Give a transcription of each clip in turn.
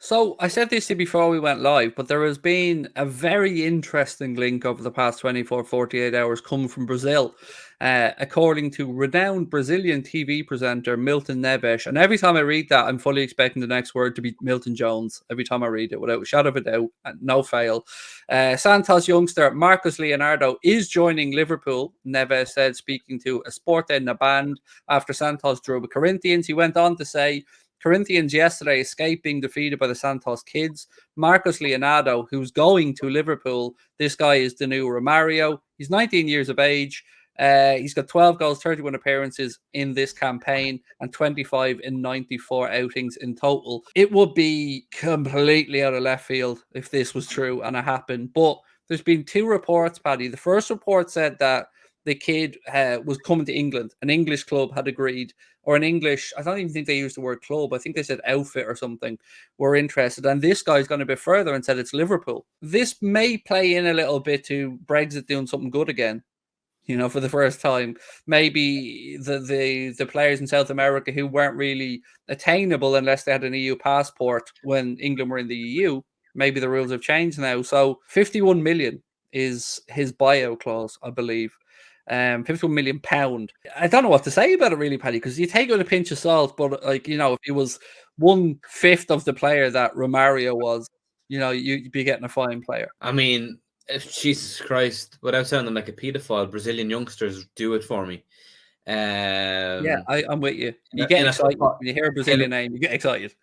So I said this to you before we went live, but there has been a very interesting link over the past 24, 48 hours coming from Brazil, according to renowned Brazilian TV presenter Milton Neves. And every time I read that, I'm fully expecting the next word to be Milton Jones. Every time I read it, without a shadow of a doubt, no fail. Santos youngster Marcos Leonardo is joining Liverpool, Neves said, speaking to a Sport na Band after Santos drew with Corinthians. He went on to say, Corinthians yesterday escaping defeated by the Santos kids. Marcos Leonardo, who's going to Liverpool. This guy is the new Romario. He's 19 years of age. He's got 12 goals, 31 appearances in this campaign, and 25 in 94 outings in total. It would be completely out of left field if this was true and it happened. But there's been two reports, Paddy. The first report said that the kid was coming to England. An English club had agreed, or an English, I don't even think they used the word club. I think they said outfit or something, were interested. And this guy's gone a bit further and said it's Liverpool. This may play in a little bit to Brexit doing something good again. For the first time, maybe the players in South America who weren't really attainable unless they had an EU passport when England were in the EU, maybe the rules have changed now. So 51 million is his buyout clause, I believe. 51 million pound. I don't know what to say about it really, Paddy, because you take it with a pinch of salt, but if it was 1/5 of the player that Romario was, you'd be getting a fine player. I mean, Jesus Christ, without sounding like a paedophile, Brazilian youngsters do it for me. Yeah, I'm with you. You get excited when you hear a Brazilian name. You get excited.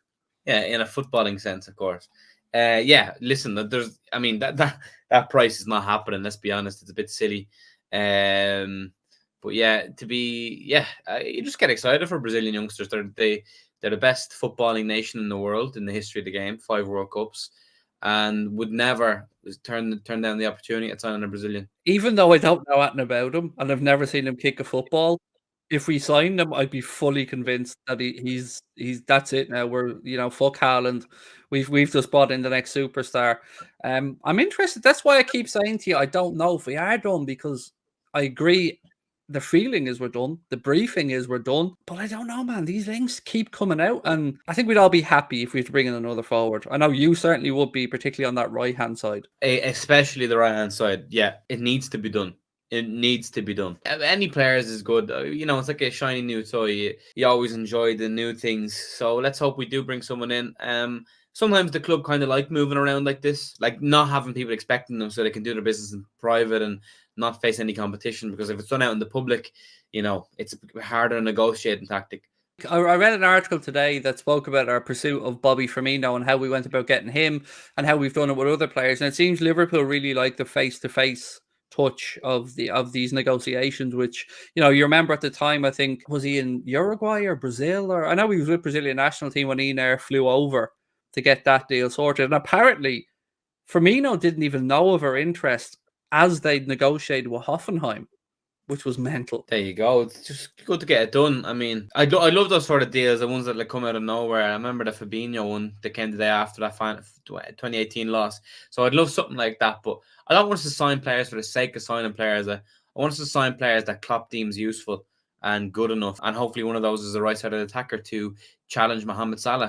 Yeah, in a footballing sense, of course. Yeah, listen, that price is not happening. Let's be honest, it's a bit silly. But yeah, you just get excited for Brazilian youngsters. They're the best footballing nation in the world in the history of the game. 5 World Cups, and would never turn down the opportunity at signing a Brazilian. Even though I don't know anything about him and I've never seen him kick a football, if we signed him, I'd be fully convinced that he's that's it now. We're fuck Haaland. We've just bought in the next superstar. I'm interested. That's why I keep saying to you, I don't know if we are done, because I agree. The feeling is we're done. The briefing is we're done. But I don't know, man. These links keep coming out, and I think we'd all be happy if we had to bring in another forward. I know you certainly would be, particularly on that right-hand side. Especially the right-hand side. Yeah, it needs to be done. It needs to be done. Any players is good. It's like a shiny new toy. You always enjoy the new things. So let's hope we do bring someone in. Sometimes the club kind of like moving around like this, like not having people expecting them so they can do their business in private and not face any competition, because if it's done out in the public, it's a harder negotiating tactic. I read an article today that spoke about our pursuit of Bobby Firmino and how we went about getting him and how we've done it with other players. And it seems Liverpool really like the face-to-face touch of these negotiations, which, you remember at the time, I think, was he in Uruguay or Brazil? Or I know he was with Brazilian national team when Enair flew over to get that deal sorted. And apparently Firmino didn't even know of our interest as they'd negotiated with Hoffenheim, which was mental. There you go. It's just good to get it done. I mean, I love those sort of deals, the ones that come out of nowhere. I remember the Fabinho one that came the day after that 2018 loss. So I'd love something like that. But I don't want us to sign players for the sake of signing players. I want us to sign players that Klopp deems useful and good enough. And hopefully one of those is the right side of the attacker to challenge Mohamed Salah.